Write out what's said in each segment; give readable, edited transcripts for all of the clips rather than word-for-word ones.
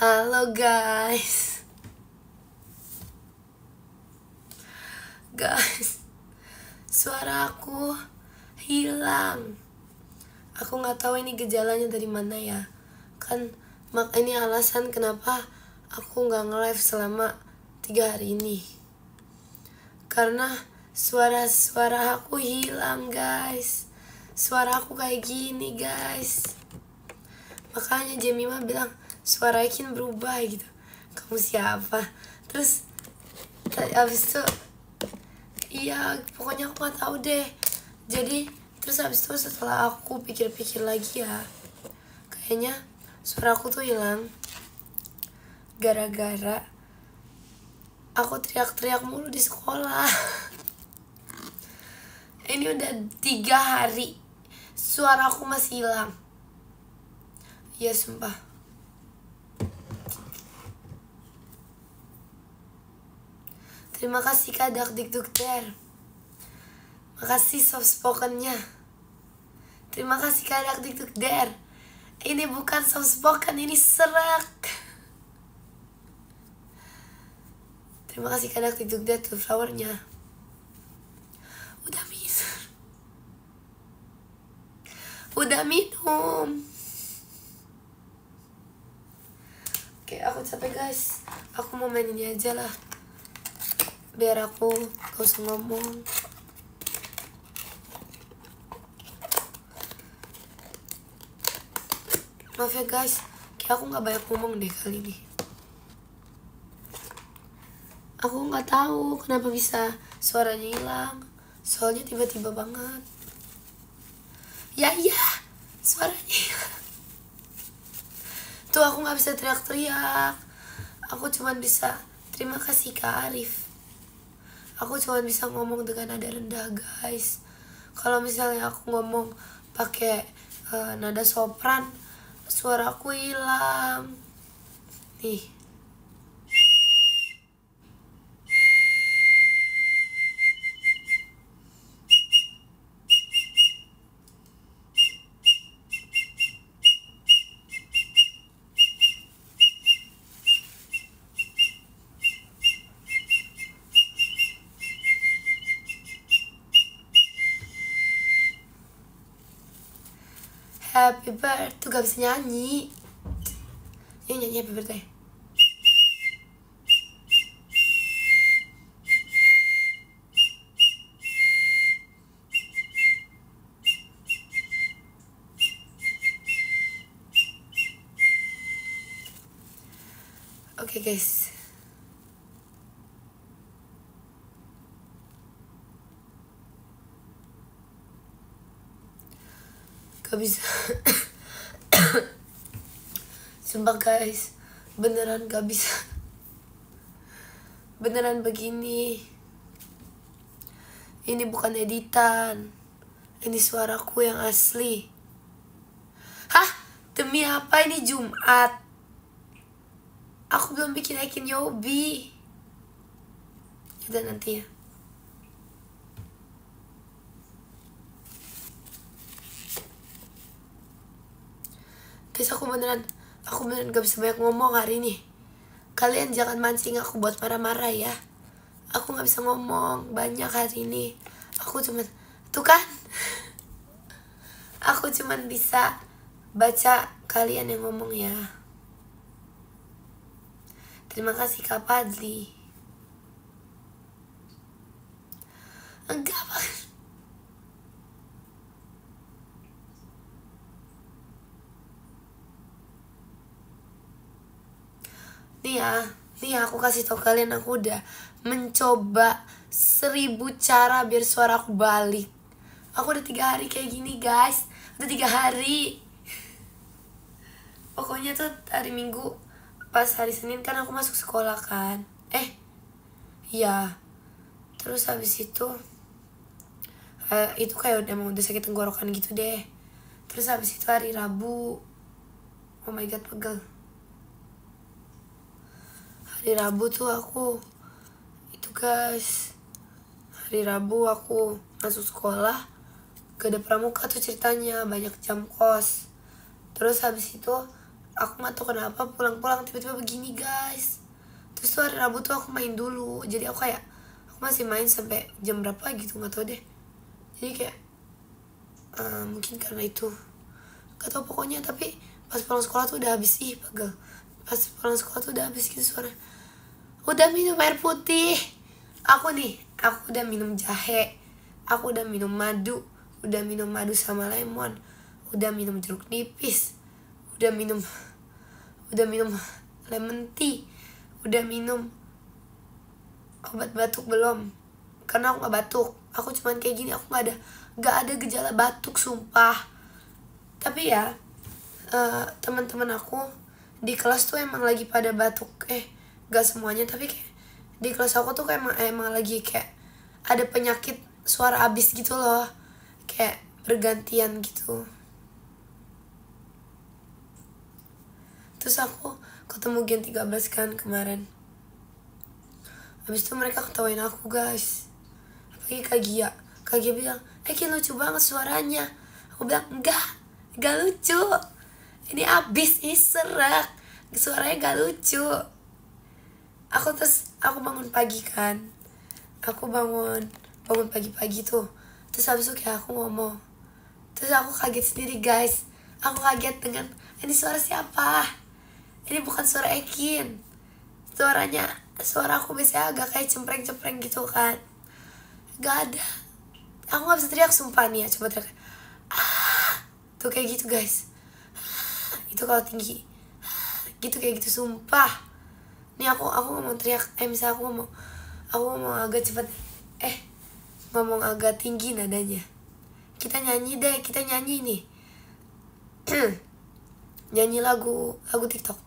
Halo guys. Suara aku hilang. Aku nggak tahu ini gejalanya dari mana ya. Kan ini alasan kenapa aku nggak nge-live selama 3 hari ini. Karena suara aku hilang guys. Suara aku kayak gini guys. Makanya Jemima bilang suara Ikin berubah gitu. Kamu siapa? Terus abis itu iya pokoknya aku gak tahu deh. Jadi terus abis itu setelah aku pikir-pikir lagi ya, kayaknya suara aku tuh hilang gara-gara aku teriak-teriak mulu di sekolah. Ini udah 3 hari suara aku masih hilang. Ya sumpah. Terima kasih Kak Dakdikdukter. Makasih soft spokennya. Terima kasih Kak Dakdikdukter. Ini bukan soft spoken, ini serak. Terima kasih Kak Dakdikdukter tuh flowernya. Udah minum. Udah minum. Oke, aku capek guys. Aku mau main ini aja lah. Biar aku gak usah ngomong. Maaf ya guys, kayak aku gak banyak ngomong deh kali ini. Aku gak tahu kenapa bisa suaranya hilang. Soalnya tiba-tiba banget. Ya iya, suaranya hilang. Tuh aku gak bisa teriak-teriak. Aku cuma bisa terima kasih Kak Arif. Aku cuma bisa ngomong dengan nada rendah guys. Kalau misalnya aku ngomong pakai nada sopran, suara aku hilang. Nih. Happy birthday. Tuh gak bisa nyanyi. Ini nyanyi happy birthday. Oke guys. Gak bisa. Sumpah guys, beneran gak bisa. Beneran begini. Ini bukan editan. Ini suaraku yang asli. Hah? Demi apa ini Jumat? Aku belum bikin Ikin Yobi. Udah nanti ya. Guys, aku beneran gak bisa banyak ngomong hari ini. Kalian jangan mancing aku buat marah-marah ya. Aku gak bisa ngomong banyak hari ini. Aku cuman, tuh kan, aku cuman bisa baca kalian yang ngomong ya. Terima kasih Kak Padli. Enggak banget. Nih ya, aku kasih tau kalian, aku udah mencoba 1000 cara biar suara aku balik. Aku udah 3 hari kayak gini guys. Udah 3 hari. Pokoknya tuh hari Minggu, pas hari Senin kan aku masuk sekolah kan. Iya. Terus habis itu kayak udah sakit tenggorokan gitu deh. Terus habis itu hari Rabu, oh my god pegel. Hari Rabu tuh aku guys, hari Rabu aku masuk sekolah, gak ada pramuka tuh ceritanya, banyak jam kos. Terus habis itu aku nggak tahu kenapa pulang-pulang tiba-tiba begini guys. Terus tuh hari Rabu tuh aku main dulu, jadi aku kayak aku masih main sampai jam berapa gitu, nggak tahu deh. Jadi kayak mungkin karena itu, nggak tahu pokoknya. Tapi pas pulang sekolah tuh udah habis sih pegel. Pas pulang sekolah tuh udah habis gitu suara. Udah minum air putih. Aku udah minum jahe. Aku udah minum madu. Udah minum madu sama lemon. Udah minum jeruk nipis. Udah minum lemon tea. Udah minum obat batuk belum. Karena aku gak batuk. Aku cuman kayak gini. Aku gak ada gejala batuk sumpah. Tapi ya teman-teman aku di kelas tuh emang lagi pada batuk. Gak semuanya, tapi kayak di kelas aku tuh kayak emang lagi kayak ada penyakit suara abis gitu loh, kayak bergantian gitu. Terus aku ketemu Gen 13 kan kemarin. Habis itu mereka ketawain aku guys. Apalagi Kak Gia bilang, Kin lucu banget suaranya. Aku bilang, enggak lucu. Ini abis, ini serak. Suaranya gak lucu. Aku bangun pagi kan. Aku bangun pagi-pagi tuh. Terus habis itu kayak aku ngomong. Terus aku kaget sendiri guys. Aku kaget dengan, ini suara siapa? Ini bukan suara Ekin. Suara aku biasanya agak kayak cempreng-cempreng gitu kan. Gak ada. Aku gak bisa teriak sumpah nih ya. Coba teriak. Tuh kayak gitu guys. Itu kalau tinggi. Gitu kayak gitu sumpah. Nih aku ngomong teriak. Misalnya aku ngomong agak cepat. Ngomong agak tinggi nadanya. Kita nyanyi nih. Nyanyi lagu TikTok.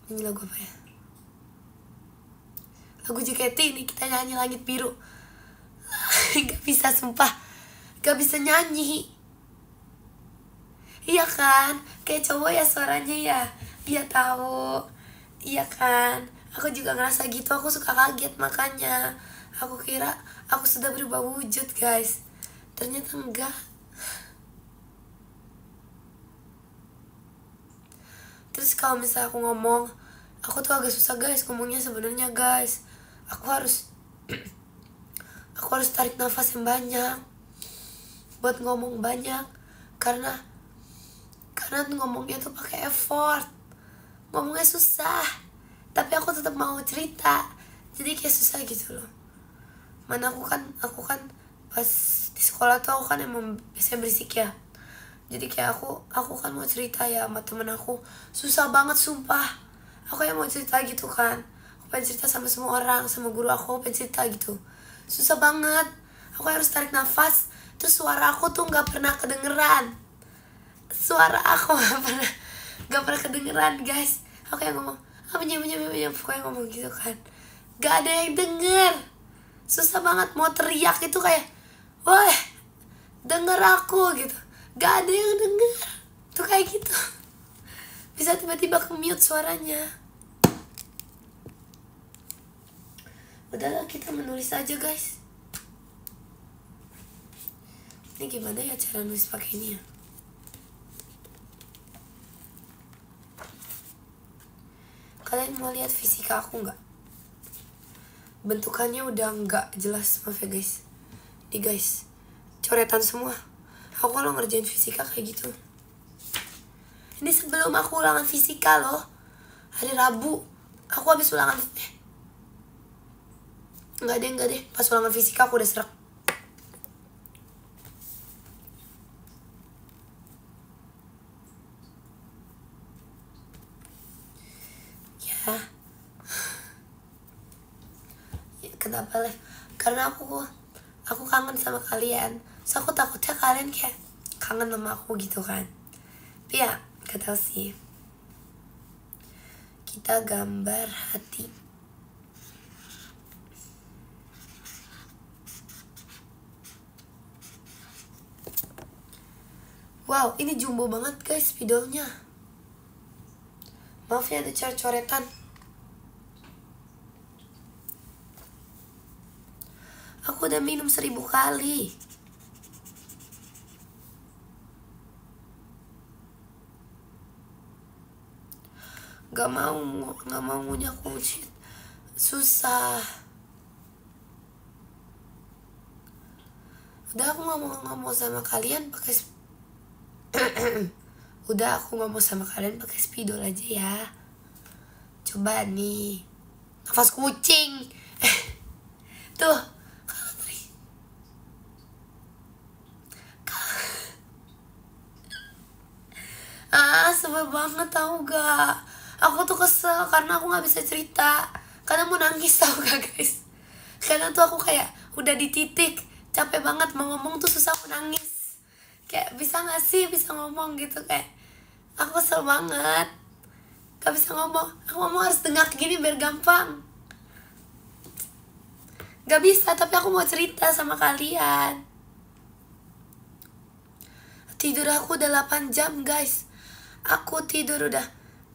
Nyanyi lagu apa ya? Lagu JKT nih, kita nyanyi Langit Biru. Gak bisa sumpah. Gak bisa nyanyi. Iya kan? Kayak cowok ya suaranya ya. Iya tahu. Iya kan? Aku juga ngerasa gitu. Aku suka kaget makanya. Aku kira aku sudah berubah wujud guys. Ternyata enggak. Terus kalau misalnya aku ngomong, aku tuh agak susah guys ngomongnya sebenarnya guys. Aku harus tarik nafas yang banyak buat ngomong banyak, karena ngomongnya tuh pakai effort. Ngomongnya susah, tapi aku tetap mau cerita. Jadi kayak susah gitu loh. Mana aku kan pas di sekolah tuh aku kan emang biasanya berisik ya. Jadi kayak aku kan mau cerita ya sama temen aku. Susah banget sumpah. Aku yang mau cerita gitu kan. Aku pengen cerita sama semua orang, sama guru aku pengen cerita gitu. Susah banget. Aku harus tarik nafas. Terus suara aku tuh gak pernah kedengeran. Suara aku gak pernah kedengeran guys. Aku yang ngomong pokoknya ngomong gitu kan. Gak ada yang denger. Susah banget mau teriak itu kayak, woi denger aku gitu. Gak ada yang denger. Tuh kayak gitu. Bisa tiba-tiba ke mute suaranya. Udahlah kita menulis aja guys. Ini gimana ya cara nulis pakai ini ya? Kalian mau lihat fisika aku nggak? Bentukannya udah nggak jelas, maaf ya guys. Nih guys, coretan semua. Aku kalau ngerjain fisika kayak gitu. Ini sebelum aku ulangan fisika loh. Hari Rabu aku habis ulangan. Enggak deh. Pas ulangan fisika aku udah serak. Ya kenapa lah? Karena aku kangen sama kalian. So aku takutnya kalian kayak kangen sama aku gitu kan. Tapi ya gak tau sih. Kita gambar hati. Wow, ini jumbo banget guys videonya. Maaf ya ada coret-coretan. Aku udah minum 1000 kali. nggak mau ngunyah kucing, susah. Udah aku ngomong sama kalian pakai udah aku ngomong sama kalian pakai spidol aja ya. Coba nih, nafas kucing. Tuh, sebel banget tau gak. Aku tuh kesel karena aku gak bisa cerita, karena mau nangis tau gak guys. Karena tuh aku kayak udah di titik capek banget, mau ngomong tuh susah, mau nangis. Kayak bisa gak sih bisa ngomong gitu, kayak aku kesel banget gak bisa ngomong. Aku ngomong harus dengak gini biar gampang. Gak bisa, tapi aku mau cerita sama kalian. Tidur aku udah 8 jam guys. Aku tidur udah,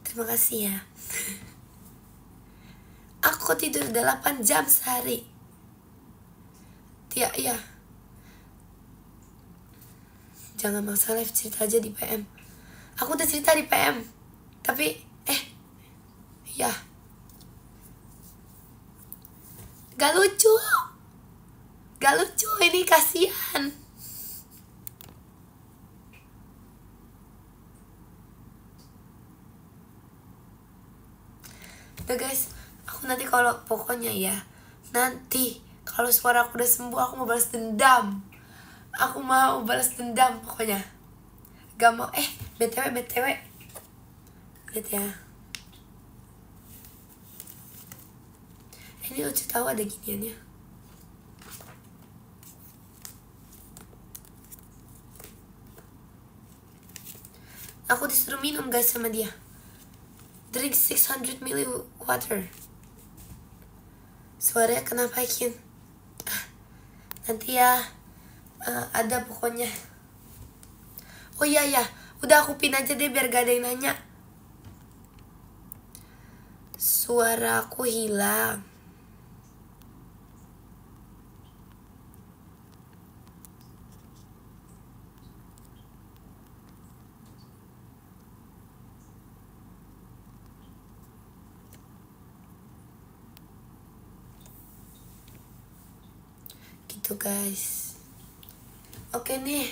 terima kasih ya. Aku tidur udah 8 jam sehari. Ya. Jangan maksa live, cerita aja di PM. Aku udah cerita di PM. Tapi, ya. Gak lucu ini, kasihan. Udah guys, aku nanti kalau pokoknya ya, nanti kalau suara aku udah sembuh, aku mau balas dendam. Aku mau balas dendam pokoknya. Gak mau, BTW lihat ya. Ini lucu tahu ada giniannya. Aku disuruh minum guys sama dia. Drink 600 ml water. Suaranya kenapa Kin? Nanti ya, ada pokoknya. Oh iya ya, udah aku pin aja deh biar gak ada yang nanya. Suara aku hilang. Gitu guys. Oke nih,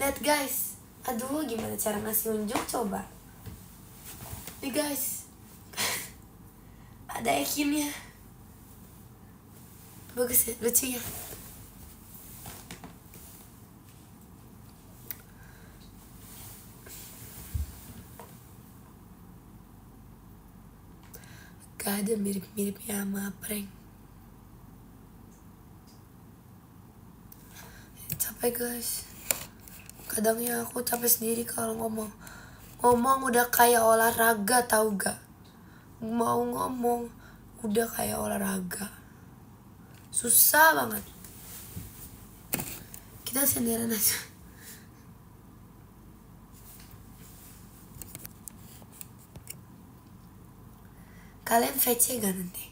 lihat guys. Aduh, gimana cara ngasih unjuk coba. Nih guys, ada Ekinnya. Bagus ya, lucu ya. Gak ada mirip-miripnya sama prank. Capek guys. Kadang ya aku capek sendiri kalau ngomong udah kayak olahraga, tahu gak? Mau ngomong udah kayak olahraga, susah banget. Kita sendirian aja. Kalian VC gak nanti?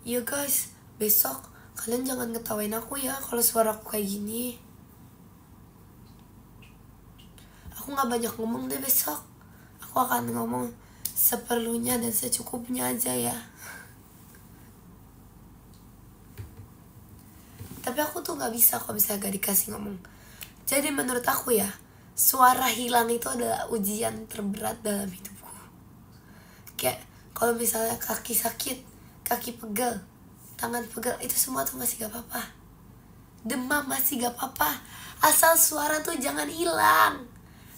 Ya guys, besok kalian jangan ngetawain aku ya kalau suara aku kayak gini. Aku gak banyak ngomong deh besok. Aku akan ngomong seperlunya dan secukupnya aja ya. Tapi aku tuh gak bisa kalau misalnya gak dikasih ngomong. Jadi menurut aku ya, suara hilang itu adalah ujian terberat dalam hidupku. Kayak kalau misalnya kaki sakit, kaki pegel, tangan pegel, itu semua tuh masih gak apa-apa. Demam masih gak apa-apa, asal suara tuh jangan hilang.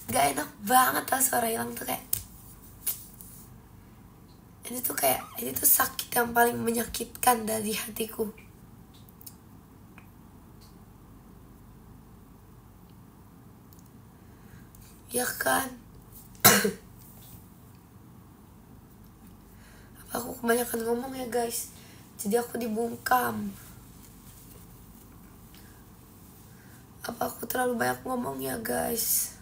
Gak enak banget lah suara hilang tuh, kayak ini tuh sakit yang paling menyakitkan dari hatiku. Ya kan? Aku kebanyakan ngomong ya guys, jadi aku dibungkam. Apa aku terlalu banyak ngomong ya guys?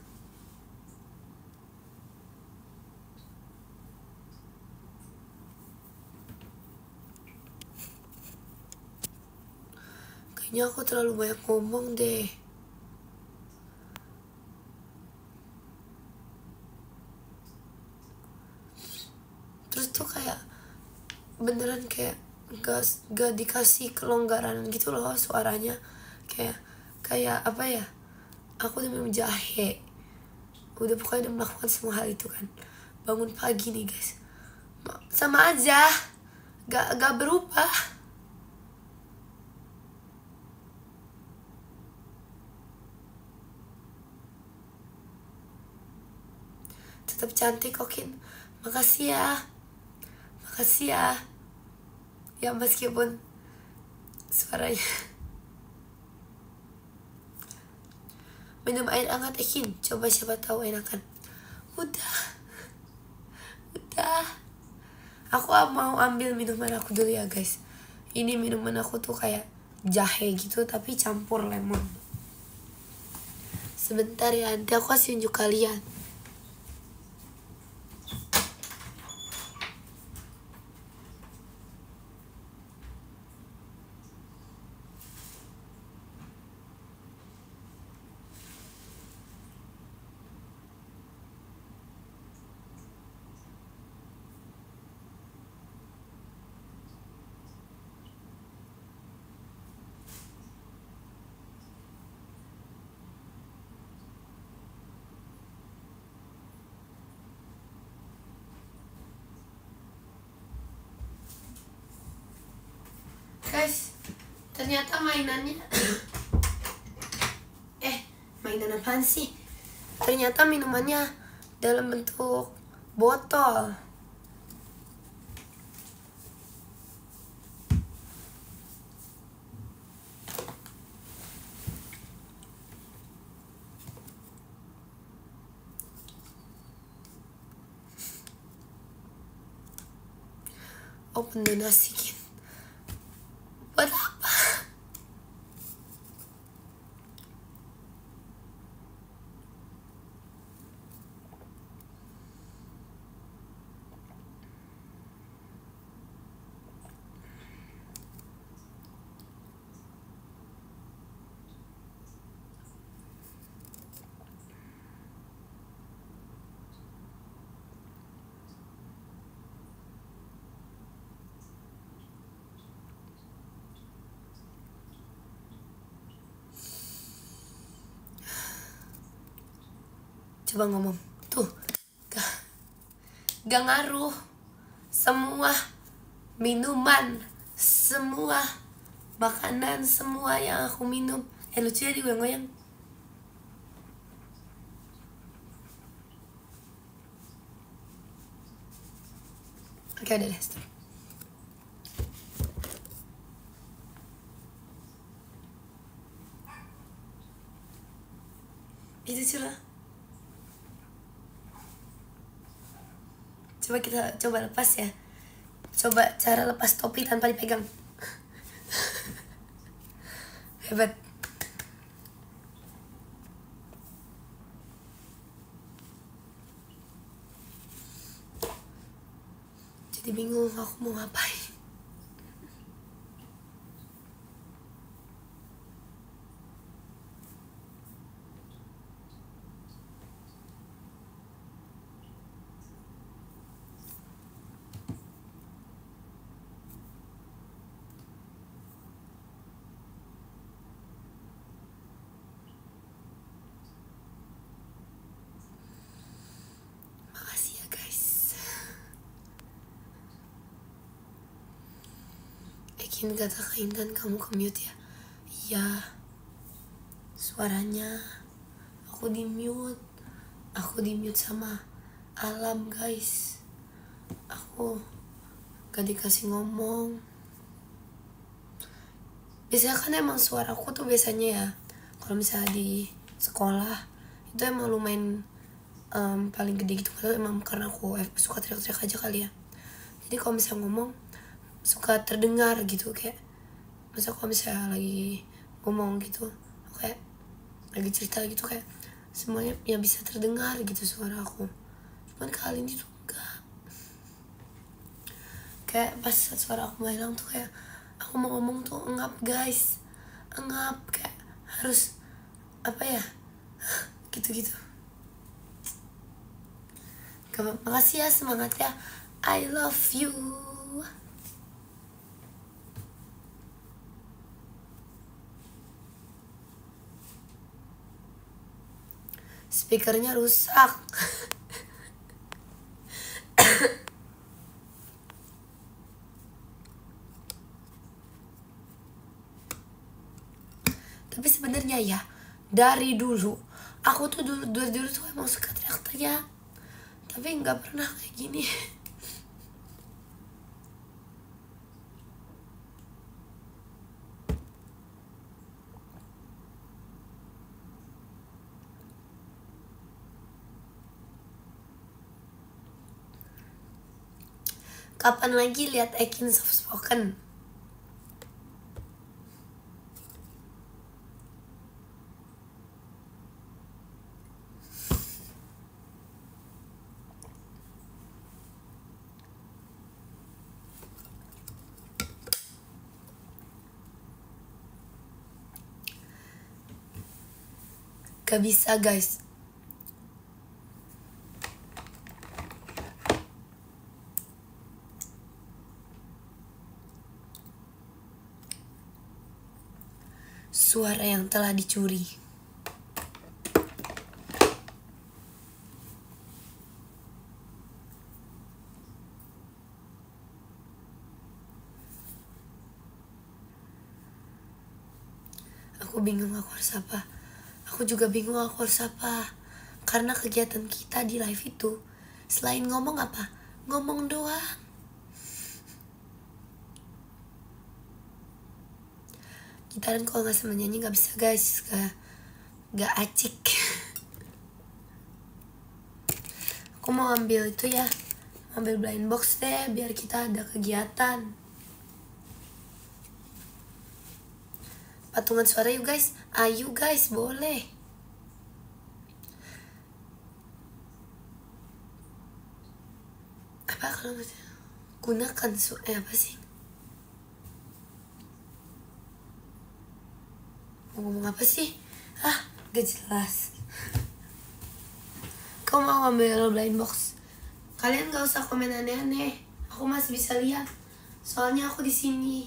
Kayaknya Kayaknya aku terlalu banyak ngomong deh. Terus tuh kayak beneran kayak gak dikasih kelonggaran gitu loh suaranya. Kayak apa ya, aku udah minum jahe, udah pokoknya udah melakukan semua hal itu kan. Bangun pagi nih guys, sama aja, gak berubah. Tetap cantik Kokin, makasih ya. Makasih ya. Ya meskipun suaranya. Minum air hangat Ekin, coba siapa tahu enakan. Udah. Aku mau ambil minuman aku dulu ya guys. Ini minuman aku tuh kayak jahe gitu tapi campur lemon. Sebentar ya, nanti aku kasih unjuk kalian. Guys, ternyata mainannya mainan apaan sih? Ternyata minumannya dalam bentuk botol. Open donasikin. Buat apa? Coba ngomong. Tuh. Gak ngaruh. Semua minuman, semua makanan, semua yang aku minum. Lucu ya digoyang-goyang. Oke, udah deh, stop. Itu curah. Coba kita lepas ya. Coba cara lepas topi tanpa dipegang. Hebat. Jadi bingung aku mau ngapain. Makasih ya guys. Ekin kata Kak Intan kamu ke-mute ya. Iya. Suaranya aku di-mute. Aku di-mute sama alam guys. Aku gak dikasih ngomong. Biasanya kan emang suaraku tuh biasanya ya, kalau misalnya di sekolah itu emang lumayan paling gede gitu. Padahal emang karena aku suka teriak-teriak aja kali ya. Jadi kalau misalnya ngomong suka terdengar gitu, kayak masa kalau misalnya lagi ngomong gitu, kayak lagi cerita gitu, kayak semuanya yang bisa terdengar gitu suara aku. Cuman kali ini tuh enggak. Kayak pas suara aku hilang tuh kayak aku mau ngomong tuh engap guys. engap, kayak harus apa ya, gitu-gitu. Makasih ya, semangat ya. I love you. Speakernya rusak. Tapi sebenarnya ya, dari dulu aku tuh dulu tuh emang suka teriak-teriak, tapi nggak pernah kayak gini. Kapan lagi lihat Ekin soft spoken? Gak bisa guys. Suara yang telah dicuri. Aku bingung aku harus apa. Aku juga bingung aku harus apa. Karena kegiatan kita di live itu selain ngomong apa? Ngomong doang. Gitaran kalau nggak sama nyanyi nggak bisa guys, nggak acik. Aku mau ambil itu ya, ambil blind box deh biar kita ada kegiatan. Patungan suara yuk guys, ayo guys boleh. Apa kalau gunakan apa sih? Mau ngomong apa sih? Gak jelas. Kau mau ambil blind box? Kalian gak usah komen aneh-aneh. Aku masih bisa lihat. Soalnya aku di sini.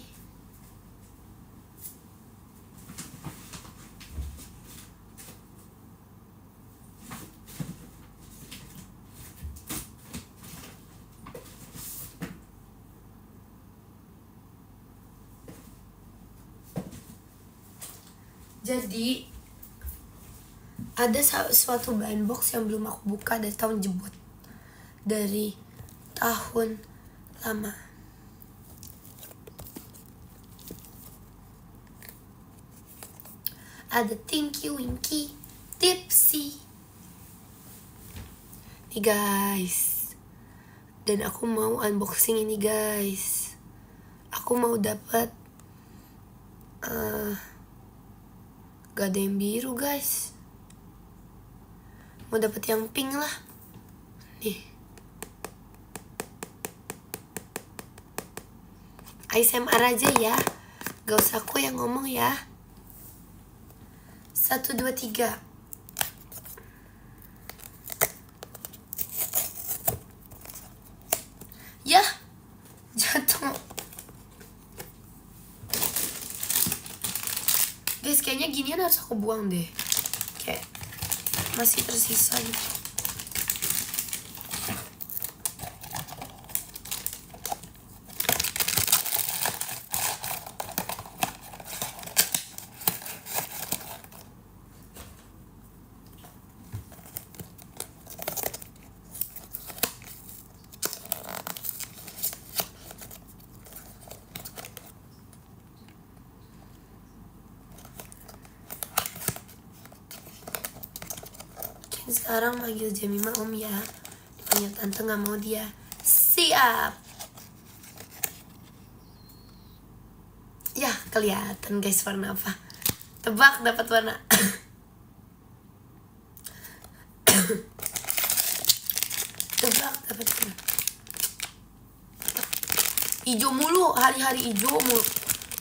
Jadi ada suatu blind box yang belum aku buka dari tahun jebot, dari tahun lama. Ada Tinky Winky Tipsy nih guys, dan aku mau unboxing ini guys. Aku mau dapat gak ada yang biru guys, mau dapat yang pink lah nih. ASMR aja ya, gak usah aku yang ngomong ya. 1, 2, 3. Ya, jatuh. Guys, kayaknya ginian harus aku buang deh. Kayak masih tersisa gitu. Sekarang manggil Jemima om ya, dipanggil tante gak mau dia. Siap. Ya kelihatan guys warna apa. Tebak dapat warna. Tebak dapat warna hijau mulu, hari-hari hijau mulu.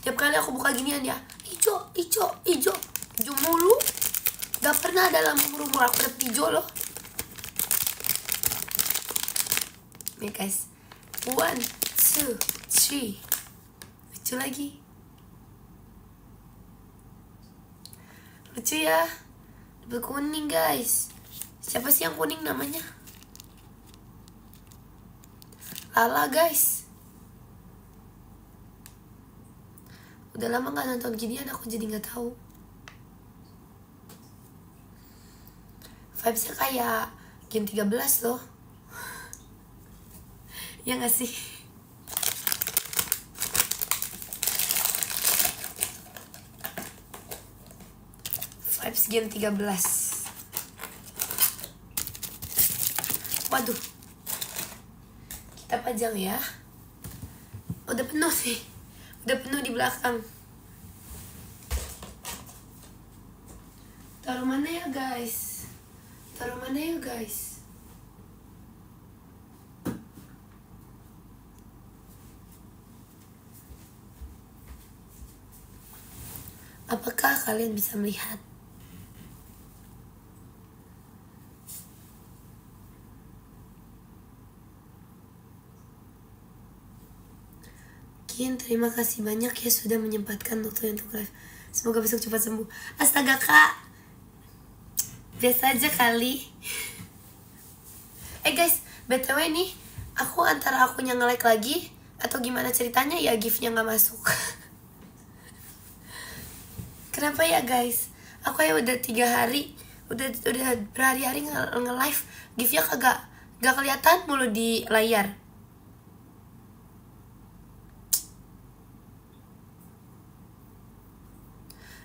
Tiap kali aku buka ginian ya hijau Ijo, ijo, ijo. Ijo mulu. Gak pernah dalam umur aku dapet ijo loh. Nih guys. 1, 2, 3. Lucu lagi. Lucu ya. Dapet kuning guys. Siapa sih yang kuning namanya? Lala guys. Udah lama gak nonton ginian, aku jadi gak tahu. Vibesnya kayak Gen 13 loh. Ya gak sih? Vibes Gen 13. Waduh. Kita pajang ya. Udah penuh sih. Udah penuh di belakang. Taruh mana ya guys? Taruh mana ya guys? Apakah kalian bisa melihat? Terima kasih banyak ya sudah menyempatkan waktu untuk live. Semoga besok cepat sembuh. Astaga kak, biasa aja kali. Guys, BTW nih, aku antara akunya nge-like lagi atau gimana ceritanya ya giftnya nggak masuk. Kenapa ya guys? Aku ya udah 3 hari, udah berhari-hari nge-live, giftnya kagak kelihatan mulu di layar.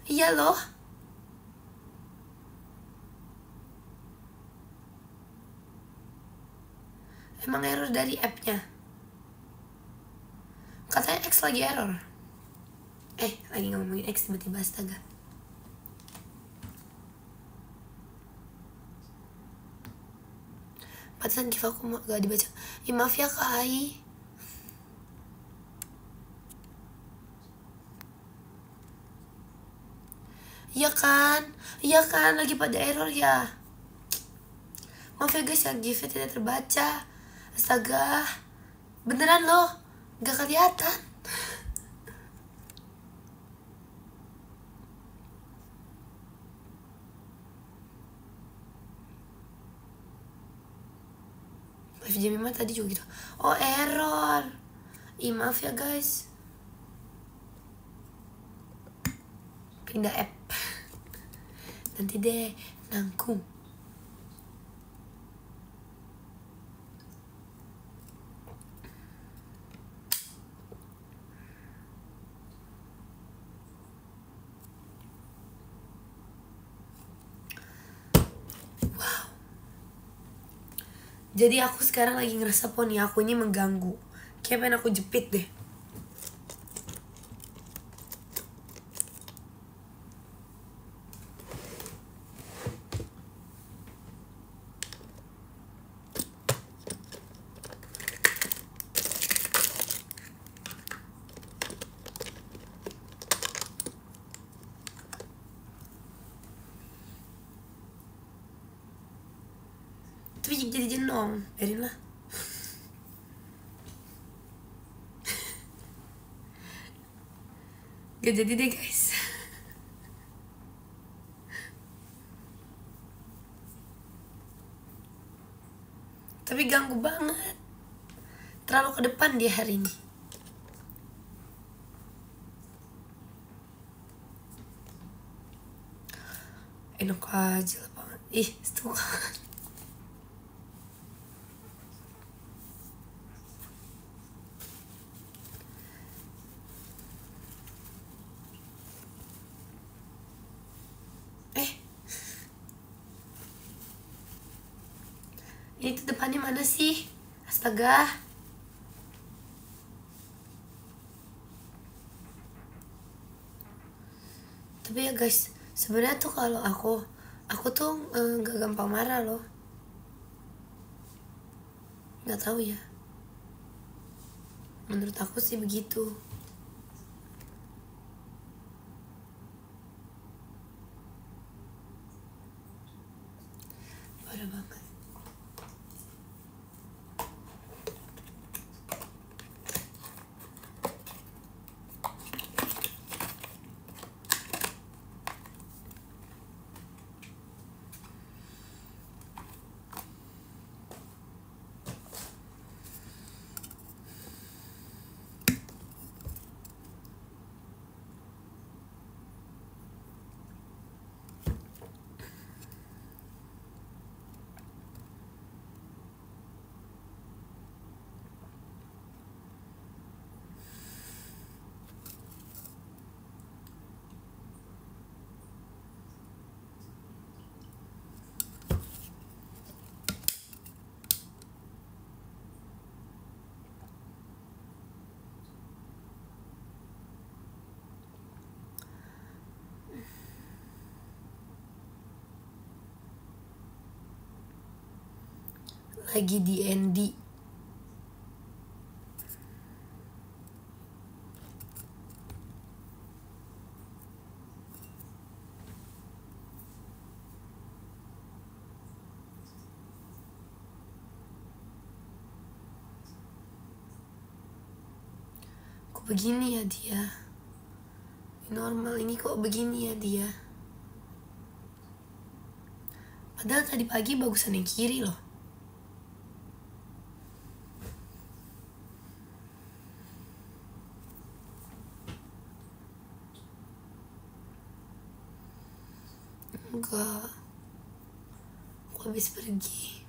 Iya loh. Emang error dari app-nya. Katanya X lagi error. Lagi ngomongin X tiba-tiba astaga. Pantesan gift aku gak dibaca. Maaf ya Kak Ai. Iya kan, lagi pada error ya. Maaf ya guys ya, giftnya tidak terbaca. Astaga, beneran loh, gak kelihatan. Live Jemima tadi juga gitu. Oh error. Maaf ya guys. Pindah app. Nanti deh, nanggung. Wow. Jadi aku sekarang lagi ngerasa poni aku ini mengganggu. Kayak pengen aku jepit deh. Tapi jadi jenong, biarin lah. Gak jadi deh guys. Tapi ganggu banget. Terlalu ke depan dia hari ini. Enak aja lah banget. Tuhan. Ini tuh depannya mana sih? Astaga. Tapi ya guys, sebenarnya tuh kalau aku tuh gak gampang marah loh. Gak tahu ya. Menurut aku sih begitu. parah banget. Lagi di Andy. Kok begini ya dia? Normal ini kok begini ya dia? Padahal tadi pagi bagusan yang kiri loh. Enggak, aku habis pergi.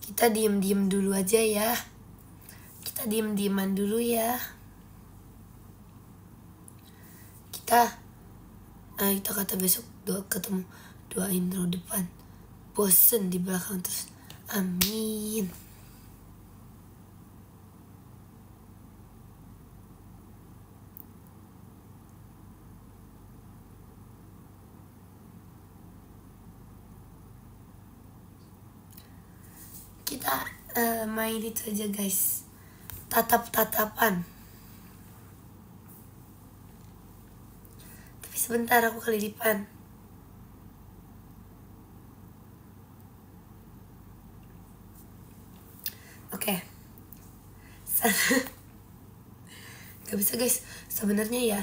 Kita diem-diem dulu aja ya. Kita diem-dieman dulu ya. Kita kata besok ketemu doain row depan. Bosen di belakang terus. Amin. Kita main itu aja guys, tatap-tatapan. Tapi sebentar aku kelilipan. Oke. Gak bisa guys, sebenarnya ya.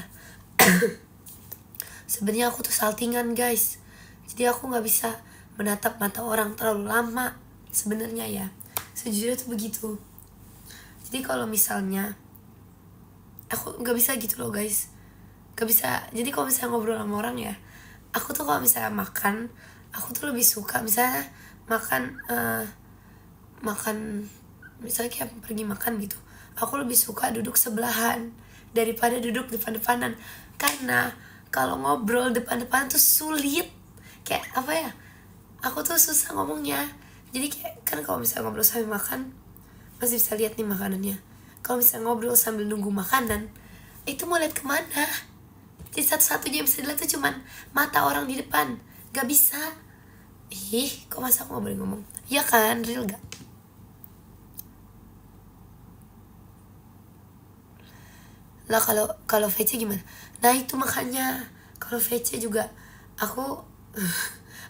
Sebenarnya aku tuh saltingan guys, jadi aku nggak bisa menatap mata orang terlalu lama. Sebenarnya ya, sejujurnya tuh begitu. Jadi kalau misalnya aku nggak bisa gitu loh guys, nggak bisa. Jadi kalau misalnya ngobrol sama orang ya, aku tuh kalau misalnya makan, aku tuh lebih suka misalnya makan misalnya kayak pergi makan gitu, aku lebih suka duduk sebelahan daripada duduk depan-depanan. Karena kalau ngobrol depan-depanan tuh sulit, kayak apa ya, aku tuh susah ngomongnya. Jadi kayak kan kalau misalnya ngobrol sambil makan masih bisa lihat nih makanannya. Kalau misalnya ngobrol sambil nunggu makanan, itu mau lihat kemana? Jadi satu-satunya yang bisa dilihat tuh cuman mata orang di depan. Gak bisa. Kok masa aku gak boleh ngomong? Iya kan, real gak? Lah kalau VC gimana? Nah itu makanya kalau VC juga aku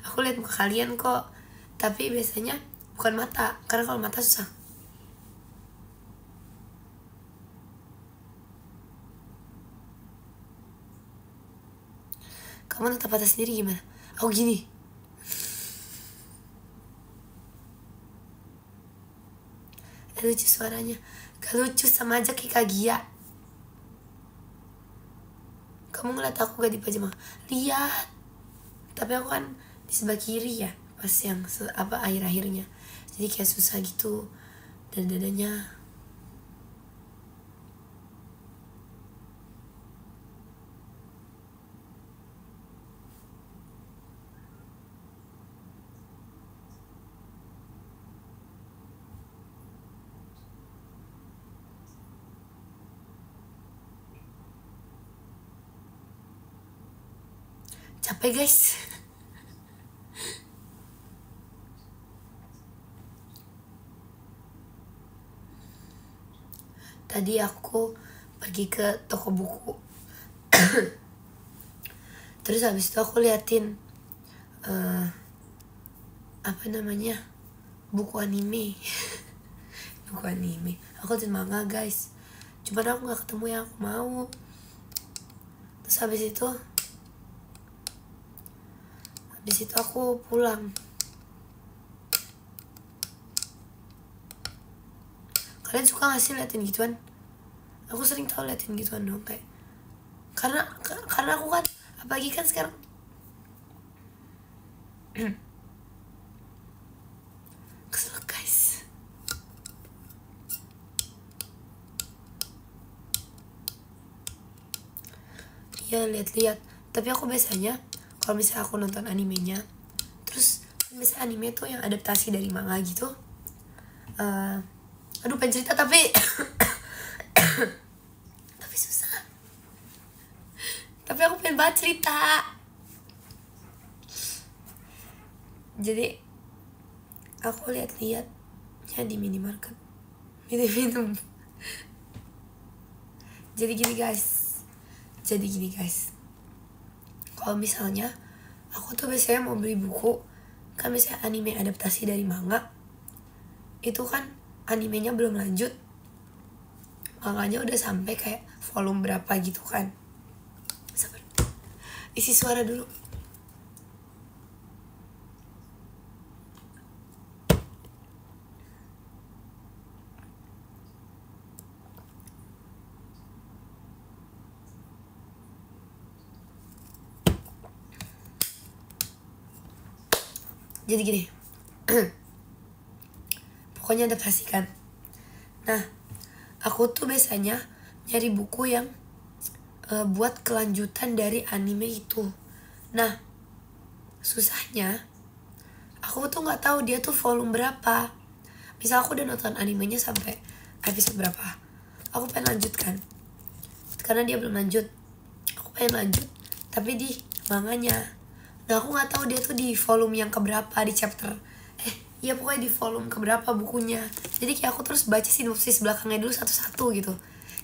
aku lihat muka kalian kok, tapi biasanya bukan mata, karena kalau mata susah. Kamu tetap patah sendiri gimana? Aku gini. Lucu suaranya. Gak lucu, sama aja kayak Kagia. Kamu ngeliat aku gak di pajama? Lihat. Tapi aku kan di sebelah kiri ya, pas yang akhir-akhirnya. Jadi kayak susah gitu. Dan dadanya. Capek guys. Tadi aku pergi ke toko buku. Terus habis itu aku liatin apa namanya, buku anime. Buku anime. Aku liatin manga guys. Cuman aku nggak ketemu yang aku mau. Terus habis itu aku pulang. Kalian suka gak sih liatin gituan? Aku sering tau liatin gituan dong, kayak karena aku kan, apalagi kan sekarang kesel guys. Ya lihat-lihat. Tapi aku biasanya kalau misalnya aku nonton animenya, terus misalnya anime tuh yang adaptasi dari manga gitu, aduh pengen cerita tapi tapi susah. Tapi aku pengen banget cerita. Jadi aku lihat-lihat ya di minimarket, minum. Jadi gini guys, kalau misalnya aku tuh biasanya mau beli buku, kan misalnya anime adaptasi dari manga, itu kan animenya belum lanjut, manganya udah sampai kayak volume berapa gitu kan. Sabar, isi suara dulu. Jadi gini, pokoknya adaptasi kan. Nah, aku tuh biasanya nyari buku yang buat kelanjutan dari anime itu. Nah, susahnya aku tuh nggak tahu dia tuh volume berapa. Misal aku udah nonton animenya sampai episode berapa, aku pengen lanjutkan karena dia belum lanjut. Aku pengen lanjut tapi di manganya. Nah, aku nggak tahu dia tuh di volume yang keberapa, di chapter iya pokoknya di volume keberapa bukunya. Jadi kayak aku terus baca sinopsis belakangnya dulu satu-satu gitu.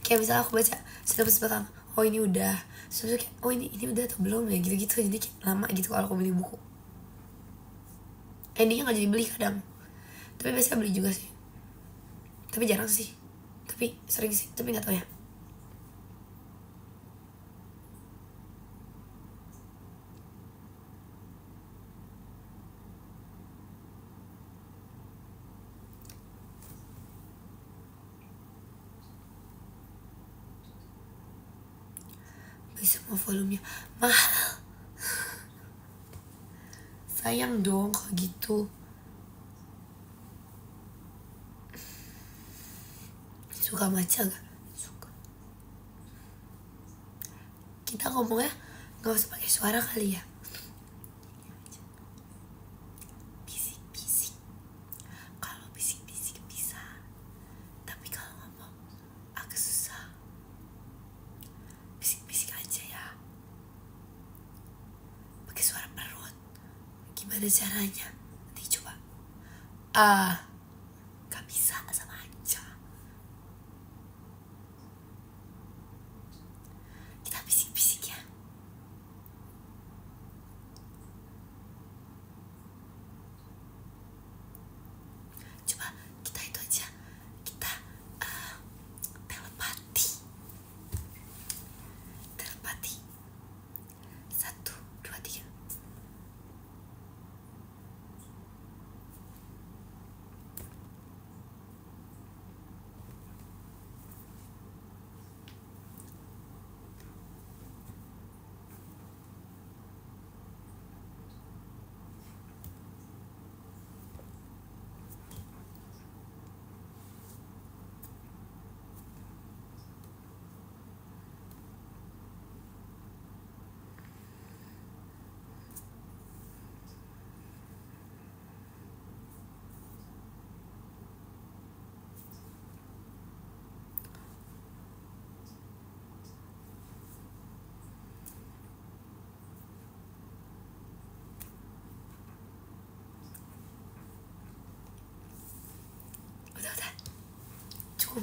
Kayak misalnya aku baca sinopsis belakang, oh ini udah, terus kayak oh ini udah atau belum ya, gitu-gitu. Jadi kayak lama gitu kalau aku beli buku. Endingnya nggak jadi beli kadang, tapi biasanya beli juga sih. Tapi jarang sih, tapi sering sih, tapi nggak tahu ya. Beli semua volumenya mahal. Sayang dong kalau gitu. Suka baca gak? Suka. Kita ngomongnya gak usah pakai suara kali ya. Bisik-bisik. Kalau bisik-bisik bisa, tapi kalau ngomong agak susah. Bisik-bisik aja ya. Pakai suara perut. Gimana caranya? Nanti coba. Gak bisa, sama aja. Kita bisik-bisik ya. Coba kita itu aja. Kita telepati. 1, 2, 3.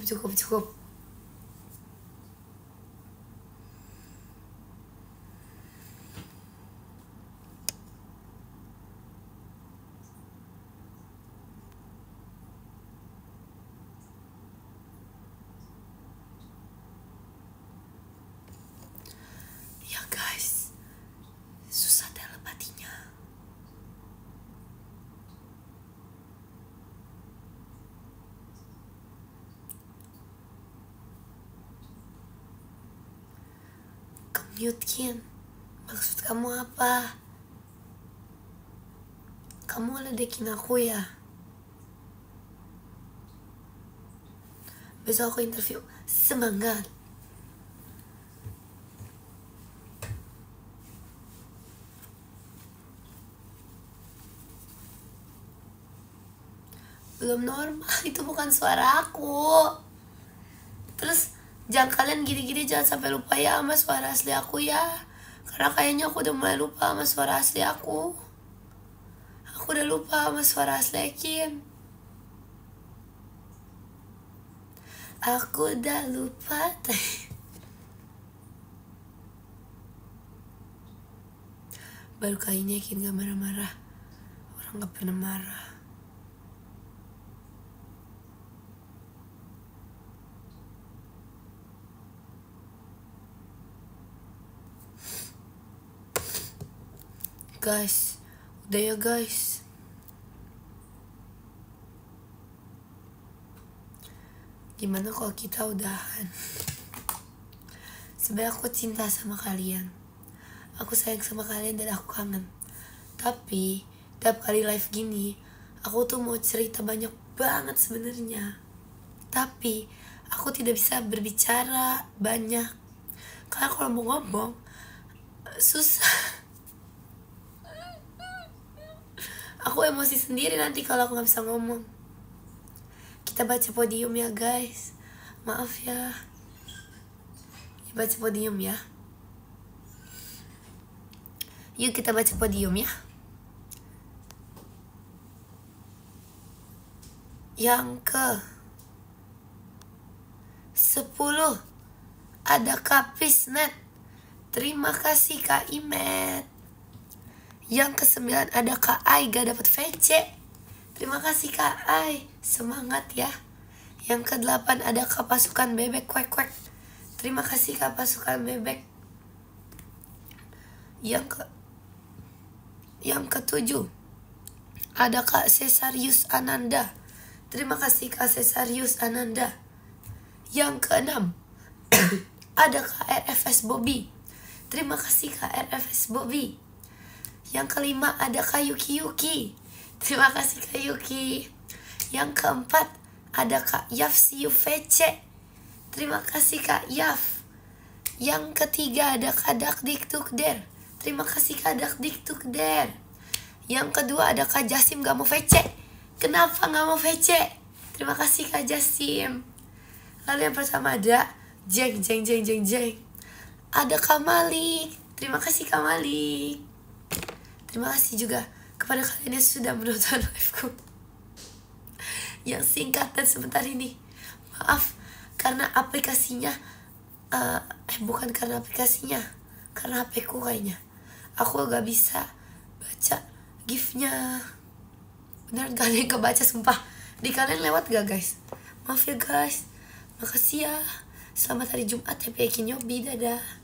cukup. Ya guys, susah telepatinya. Mute-kin, maksud kamu apa? Kamu ngeledekin aku ya? Besok aku interview, semangat. Belum normal, itu bukan suara aku. Terus jangan kalian gini-gini, jangan sampai lupa ya sama suara asli aku ya. Karena kayaknya aku udah mulai lupa sama suara asli aku. Aku udah lupa sama suara asli Ekin. Aku udah lupa. Baru kali ini Ekin gak marah-marah. Orang gak pernah marah. Guys, udah ya guys. Gimana kalau kita udahan? Sebenarnya aku cinta sama kalian. Aku sayang sama kalian dan aku kangen. Tapi tiap kali live gini, aku tuh mau cerita banyak banget sebenarnya. Tapi aku tidak bisa berbicara banyak. Karena kalau mau ngomong susah. Aku emosi sendiri nanti kalau aku gak bisa ngomong. Kita baca podium ya guys. Maaf ya. Baca podium ya. Yuk kita baca podium ya. Yang ke 10 ada Kak Pisnet. Terima kasih Kak Imet. Yang ke-9 ada Kak Ai, gak dapet VC. Terima kasih Kak Ai, semangat ya. Yang ke-8 ada Kak Pasukan Bebek Kwek. Terima kasih Kak Pasukan Bebek. Yang ke-7 ada Kak Cesarius Ananda. Terima kasih Kak Cesarius Ananda. Yang ke-6 ada Kak RFS Bobby. Terima kasih Kak RFS Bobby. Yang ke-5 ada Kak Yuki. Terima kasih Kak Yuki. Yang ke-4 ada Kak Yafsi VC. Terima kasih Kak Yaf. Yang ke-3 ada Kak Dakdikdukder. Terima kasih Kak Dakdikdukder. Yang kedua ada Kak Jasim gak mau VC. Kenapa gak mau VC? Terima kasih Kak Jasim. Lalu yang pertama ada Jeng. Ada Kak Malik. Terima kasih Kak Malik. Terima kasih juga kepada kalian yang sudah menonton liveku yang singkat dan sebentar ini. Maaf karena aplikasinya bukan karena aplikasinya, karena HP ku kayaknya aku gak bisa baca gifnya. Beneran kalian kebaca sumpah. Di kalian lewat gak guys? Maaf ya guys. Makasih ya. Selamat hari Jumat ya Ekin Yobi. Dadah.